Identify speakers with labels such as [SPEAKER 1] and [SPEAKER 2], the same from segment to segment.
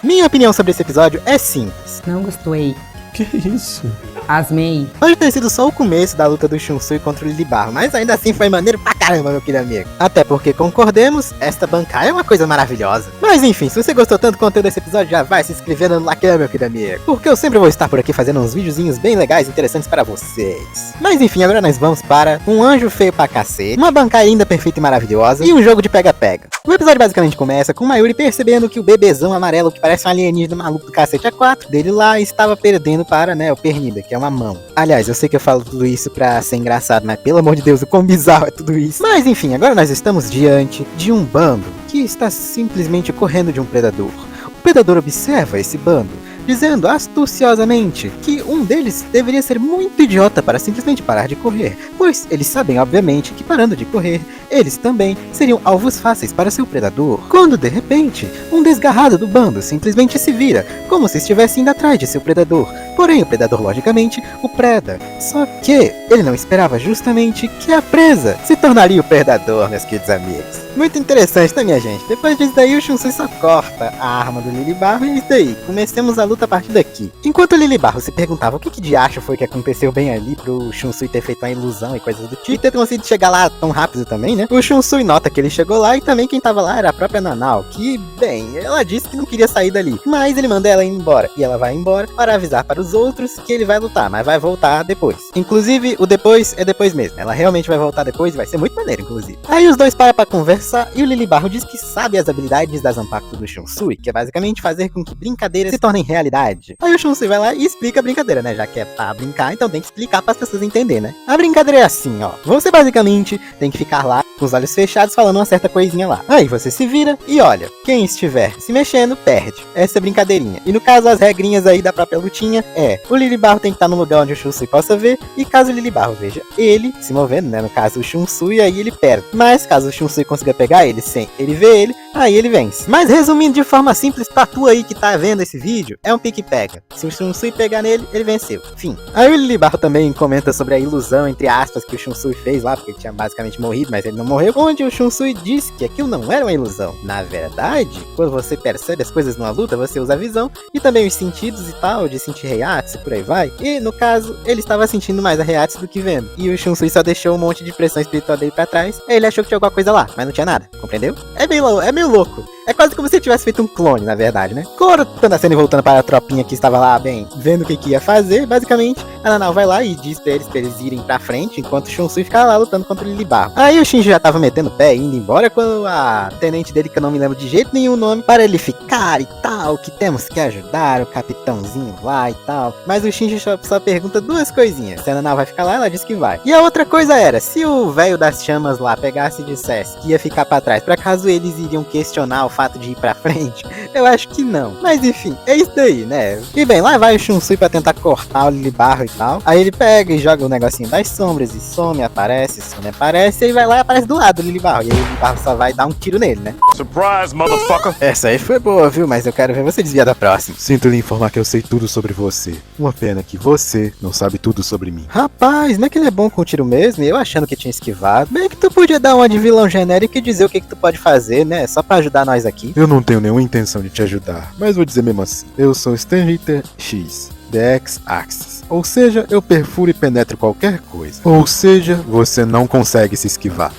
[SPEAKER 1] Minha opinião sobre esse episódio é simples.
[SPEAKER 2] Não gostei.
[SPEAKER 3] Que isso?
[SPEAKER 2] Asmei.
[SPEAKER 1] Pode ter sido só o começo da luta do Shunsui contra o Lilibarro, mas ainda assim foi maneiro pra caramba, meu querido amigo. Até porque, concordemos, esta bancada é uma coisa maravilhosa. Mas enfim, se você gostou tanto do conteúdo desse episódio, já vai se inscrevendo no like, meu querido amigo. Porque eu sempre vou estar por aqui fazendo uns videozinhos bem legais e interessantes para vocês. Mas enfim, agora nós vamos para um anjo feio pra cacete, uma bancada linda, perfeita e maravilhosa, e um jogo de pega-pega. O episódio basicamente começa com Mayuri percebendo que o bebezão amarelo, que parece um alienígena maluco do cacete A4, dele lá estava perdendo para, o Pernida, que é uma mão. Aliás, eu sei que eu falo tudo isso pra ser engraçado, mas pelo amor de Deus, o quão bizarro é tudo isso. Mas enfim, agora nós estamos diante de um bando que está simplesmente correndo de um predador. O predador observa esse bando, dizendo astuciosamente que um deles deveria ser muito idiota para simplesmente parar de correr, pois eles sabem, obviamente, que parando de correr, eles também seriam alvos fáceis para seu predador. Quando, de repente, um desgarrado do bando simplesmente se vira, como se estivesse indo atrás de seu predador. Porém, o predador, logicamente, o preda. Só que ele não esperava justamente que a presa se tornaria o predador, meus queridos amigos. Muito interessante, tá, minha gente? Depois disso daí, o Shunsui só corta a arma do Lilibarro e é isso daí. Comecemos a luta a partir daqui. Enquanto o Lilibarro se perguntava o que de acho foi que aconteceu bem ali pro Shunsui ter feito uma ilusão e coisas do tipo, e ter conseguido chegar lá tão rápido também, né? O Shunsui nota que ele chegou lá e também quem tava lá era a própria Nanao, que, bem, ela disse que não queria sair dali, mas ele manda ela ir embora. E ela vai embora para avisar para os outros que ele vai lutar, mas vai voltar depois. Inclusive, o depois é depois mesmo. Ela realmente vai voltar depois e vai ser muito maneiro, inclusive. Aí os dois param pra conversar e o Lilibarro diz que sabe as habilidades da Zanpakuto do Shunsui, que é basicamente fazer com que brincadeiras se tornem realidade. Aí o Shunsui vai lá e explica a brincadeira, né? Já que é pra brincar, então tem que explicar para as pessoas entenderem, né? A brincadeira é assim, ó. Você basicamente tem que ficar lá com os olhos fechados falando uma certa coisinha lá. Aí você se vira e olha, quem estiver se mexendo, perde. Essa é a brincadeirinha. E no caso, as regrinhas aí da própria lutinha é: o Lilibarro tem que estar no lugar onde o Shunsui possa ver, e caso o Lilibarro veja ele se movendo, né? No caso, o Shunsui, aí ele perde. Mas caso o Shunsui consiga pegar ele sem ele ver ele, aí ele vence. Mas resumindo de forma simples pra tu aí que tá vendo esse vídeo, é um pique-pega. Se o Shunsui pegar nele, ele venceu. Fim. Aí o Lilibarro também comenta sobre a ilusão, entre aspas, que o Shunsui fez lá, porque ele tinha basicamente morrido, mas ele não morreu, onde o Shunsui disse que aquilo não era uma ilusão. Na verdade, quando você percebe as coisas numa luta, você usa a visão e também os sentidos e tal, de sentir Heiatsu, por aí vai. E no caso, ele estava sentindo mais a Heiatsu do que vendo. E o Shunsui só deixou um monte de pressão espiritual dele pra trás, aí ele achou que tinha alguma coisa lá, mas não tinha nada, compreendeu? É meio louco. É quase como se ele tivesse feito um clone, na verdade, né? Cortando a cena e voltando para a tropinha que estava lá, bem, vendo o que ia fazer, basicamente, a Nanao vai lá e diz pra eles irem pra frente, enquanto o Shunsui fica lá lutando contra o Lilibarro. Aí o Shinji já tava metendo o pé, indo embora, quando a tenente dele, que eu não me lembro de jeito nenhum o nome, para ele ficar e tal, que temos que ajudar o capitãozinho lá e tal. Mas o Shinji só pergunta duas coisinhas. Se a Nanao vai ficar lá, ela diz que vai. E a outra coisa era, se o velho das chamas lá pegasse e dissesse que ia ficar pra trás, pra caso eles iriam questionar o fato de ir pra frente, eu acho que não. Mas enfim, é isso daí, né? E bem, lá vai o Shunsui pra tentar cortar o Lilibarro e tal. Aí ele pega e joga o negocinho das sombras e some, aparece, e aí vai lá e aparece do lado do Lilibarro. E aí o Lilibarro só vai dar um tiro nele, né?
[SPEAKER 3] Surprise, motherfucker!
[SPEAKER 1] Essa aí foi boa, viu? Mas eu quero ver você desviar da próxima.
[SPEAKER 3] Sinto lhe informar que eu sei tudo sobre você. Uma pena que você não sabe tudo sobre mim.
[SPEAKER 1] Rapaz, não é que ele é bom com tiro mesmo? E eu achando que tinha esquivado. Bem que tu podia dar uma de vilão genérico e dizer o que tu pode fazer, né? Só pra ajudar nós aqui.
[SPEAKER 3] Eu não tenho nenhuma intenção de te ajudar, mas vou dizer mesmo assim. Eu sou Stanritter X, The X-Axis. Ou seja, eu perfuro e penetro qualquer coisa. Ou seja, você não consegue se esquivar.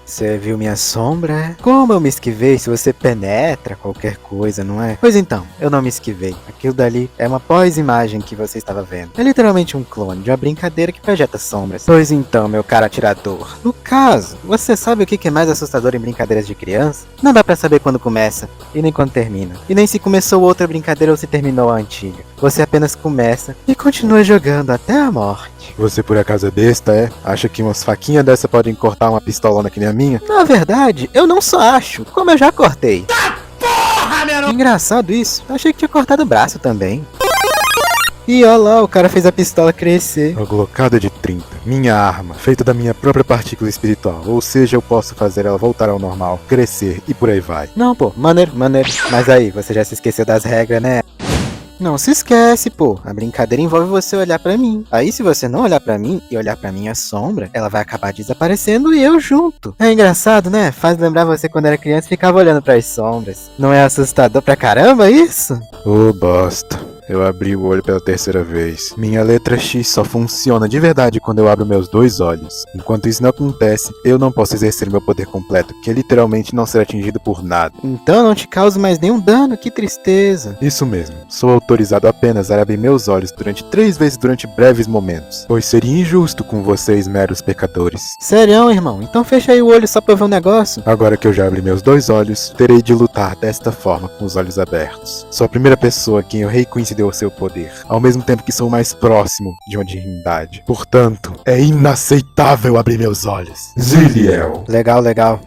[SPEAKER 1] Você viu minha sombra? Como eu me esquivei se você penetra qualquer coisa, não é? Pois então, eu não me esquivei. Aquilo dali é uma pós-imagem que você estava vendo. É literalmente um clone de uma brincadeira que projeta sombras. Pois então, meu cara atirador. No caso, você sabe o que é mais assustador em brincadeiras de criança? Não dá pra saber quando começa e nem quando termina. E nem se começou outra brincadeira ou se terminou a antiga. Você apenas começa e continua jogando até a morte.
[SPEAKER 3] Você por acaso é besta, é? Acha que umas faquinhas dessa podem cortar uma pistolona que nem a minha?
[SPEAKER 1] Na verdade, eu não só acho, como eu já cortei. Tá porra, meu! Engraçado isso, eu achei que tinha cortado o braço também. E olha lá, o cara fez a pistola crescer.
[SPEAKER 3] A glocada de 30, minha arma, feita da minha própria partícula espiritual. Ou seja, eu posso fazer ela voltar ao normal, crescer e por aí vai.
[SPEAKER 1] Não, pô, maneiro. Mas aí, você já se esqueceu das regras, né? Não se esquece, pô. A brincadeira envolve você olhar pra mim. Aí se você não olhar pra mim e olhar pra minha sombra, ela vai acabar desaparecendo e eu junto. É engraçado, né? Faz lembrar você quando era criança e ficava olhando pras sombras. Não é assustador pra caramba isso?
[SPEAKER 3] Ô, bosta. Eu abri o olho pela terceira vez. Minha letra X só funciona de verdade quando eu abro meus 2 olhos. Enquanto isso não acontece, eu não posso exercer meu poder completo, que literalmente não será atingido por nada.
[SPEAKER 1] Então não te cause mais nenhum dano, que tristeza.
[SPEAKER 3] Isso mesmo, sou autorizado apenas a abrir meus olhos durante 3 vezes durante breves momentos, pois seria injusto com vocês, meros pecadores.
[SPEAKER 1] Sério, irmão? Então fecha aí o olho só pra eu ver um negócio.
[SPEAKER 3] Agora que eu já abri meus 2 olhos, terei de lutar desta forma com os olhos abertos. Sou a primeira pessoa a quem eu reconheci deu o seu poder, ao mesmo tempo que sou mais próximo de uma divindade. Portanto, é inaceitável abrir meus olhos. Ziliel.
[SPEAKER 1] Legal,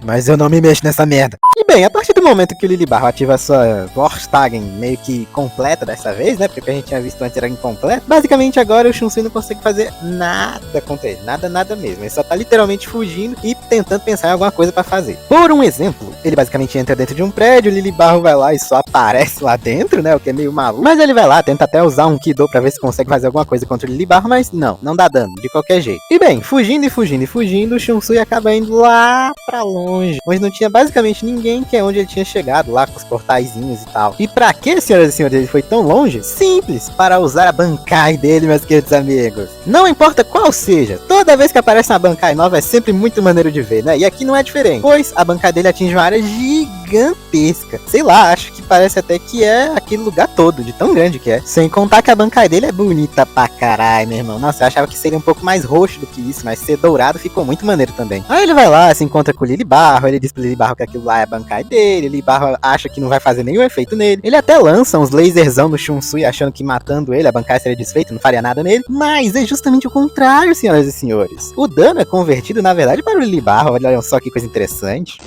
[SPEAKER 1] mas eu não me mexo nessa merda. E bem, a partir do momento que o Lily Barro ativa a sua Vorstagen meio que completa dessa vez, né, porque o que a gente tinha visto antes era incompleto, basicamente agora o Shunsui não consegue fazer nada contra ele, nada mesmo. Ele só tá literalmente fugindo e tentando pensar em alguma coisa pra fazer. Por um exemplo, ele basicamente entra dentro de um prédio, o Lily Barro vai lá e só aparece lá dentro, né, o que é meio maluco, mas ele vai lá, tenta até usar um Kido pra ver se consegue fazer alguma coisa contra o Lily Barro, mas não dá dano, de qualquer jeito. E bem, fugindo, o Shunsui acaba indo lá pra longe, onde não tinha basicamente ninguém, que é onde ele tinha chegado, lá com os portaizinhos e tal. E pra que, senhoras e senhores, ele foi tão longe? Simples, para usar a Bankai dele, meus queridos amigos. Não importa qual seja, toda vez que aparece uma Bankai nova é sempre muito maneiro de ver, né? E aqui não é diferente, pois a Bankai dele atinge uma área gigantesca. Sei lá, acho que parece até que é aquele lugar todo, de tão grande que é. Sem contar que a Bankai dele é bonita pra caralho, meu irmão. Nossa, eu achava que seria um pouco mais roxo do que isso, mas ser dourado ficou muito maneiro também. Aí ele vai lá, se encontra com o Lily Barro, ele diz pro Lily Barro que aquilo lá é a Bankai dele, Lily Barro acha que não vai fazer nenhum efeito nele. Ele até lança uns laserzão no Shunsui, achando que matando ele a Bankai seria desfeita, não faria nada nele. Mas é justamente o contrário, senhoras e senhores. O dano é convertido, na verdade, para o Lily Barro. Olha só que coisa interessante.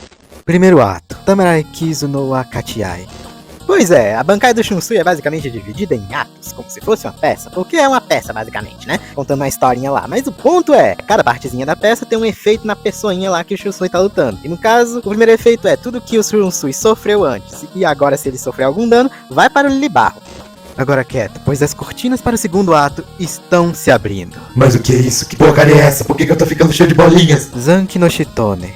[SPEAKER 1] Primeiro ato, Tamarai Kizu no Akatiai. Pois é, a Bankai do Shunsui é basicamente dividida em atos, como se fosse uma peça, porque é uma peça basicamente, né? Contando uma historinha lá. Mas o ponto é, cada partezinha da peça tem um efeito na pessoinha lá que o Shunsui tá lutando. E no caso, o primeiro efeito é tudo que o Shunsui sofreu antes. E agora, se ele sofreu algum dano, vai para o Lily Barro. Agora quieto, pois as cortinas para o segundo ato estão se abrindo.
[SPEAKER 3] Mas o que é isso? Que porcaria é essa? Por que eu tô ficando cheio de bolinhas?
[SPEAKER 1] Zanki no Shitone.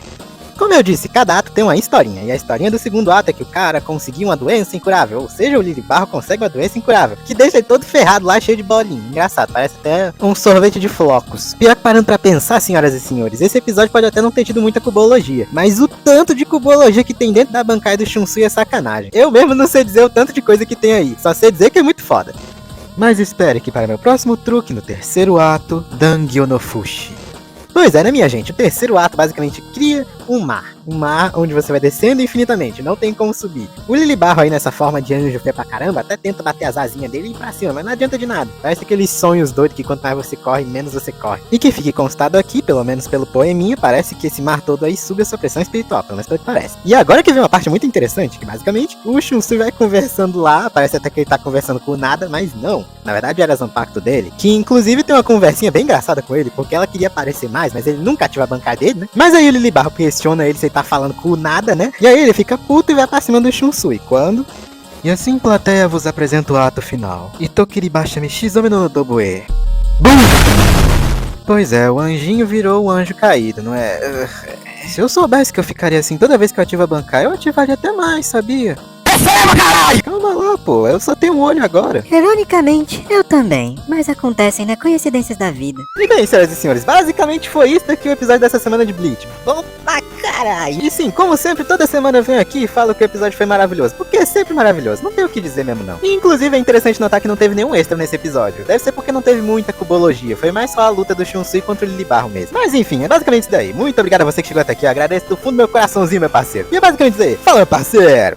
[SPEAKER 1] Como eu disse, cada ato tem uma historinha, e a historinha do segundo ato é que o cara conseguiu uma doença incurável, ou seja, o Lily Barro consegue uma doença incurável, que deixa ele todo ferrado lá, cheio de bolinha. Engraçado, parece até um sorvete de flocos. Pior que parando pra pensar, senhoras e senhores, esse episódio pode até não ter tido muita cubologia, mas o tanto de cubologia que tem dentro da Bankai do Shunsui é sacanagem. Eu mesmo não sei dizer o tanto de coisa que tem aí, só sei dizer que é muito foda. Mas espere que para meu próximo truque, no terceiro ato, Dangyo no Fushi. Pois é, né, minha gente? O terceiro ato basicamente cria um mar. Um mar onde você vai descendo infinitamente, não tem como subir. O Lily Barro aí nessa forma de anjo feio pra caramba, até tenta bater as asinhas dele e ir pra cima, mas não adianta de nada. Parece aqueles sonhos doidos que quanto mais você corre, menos você corre. E que fique constado aqui, pelo menos pelo poeminha, parece que esse mar todo aí sube a sua pressão espiritual, pelo menos pelo que parece. E agora que vem uma parte muito interessante, que basicamente o Shunsui vai conversando lá, parece até que ele tá conversando com nada, mas não. Na verdade era o pacto dele, que inclusive tem uma conversinha bem engraçada com ele, porque ela queria aparecer mais, mas ele nunca ativa a Bankai dele, né? Mas aí o Lily Barro questiona ele se ele tá falando com nada, né? E aí ele fica puto e vai pra cima do Shunsui. Quando? E assim, plateia, vos apresenta o ato final. Itokiribashami Shizome no Dobue. BUM! Pois é, o anjinho virou o anjo caído, não é? Se eu soubesse que eu ficaria assim toda vez que eu ativo a Bankai, eu ativaria até mais, sabia? Calma lá, pô, eu só tenho um olho agora.
[SPEAKER 2] Ironicamente, eu também. Mas acontecem, né? Coincidências da vida.
[SPEAKER 1] E bem, senhoras e senhores, basicamente foi isso daqui o episódio dessa semana de Bleach. Bom pra caralho. E sim, como sempre, toda semana eu venho aqui e falo que o episódio foi maravilhoso. Porque é sempre maravilhoso, não tem o que dizer mesmo não. E inclusive é interessante notar que não teve nenhum extra nesse episódio. Deve ser porque não teve muita cubologia, foi mais só a luta do Shunsui contra o Lily Barro mesmo. Mas enfim, é basicamente isso daí. Muito obrigado a você que chegou até aqui, eu agradeço do fundo do meu coraçãozinho, meu parceiro. E é basicamente isso aí. Fala, meu parceiro!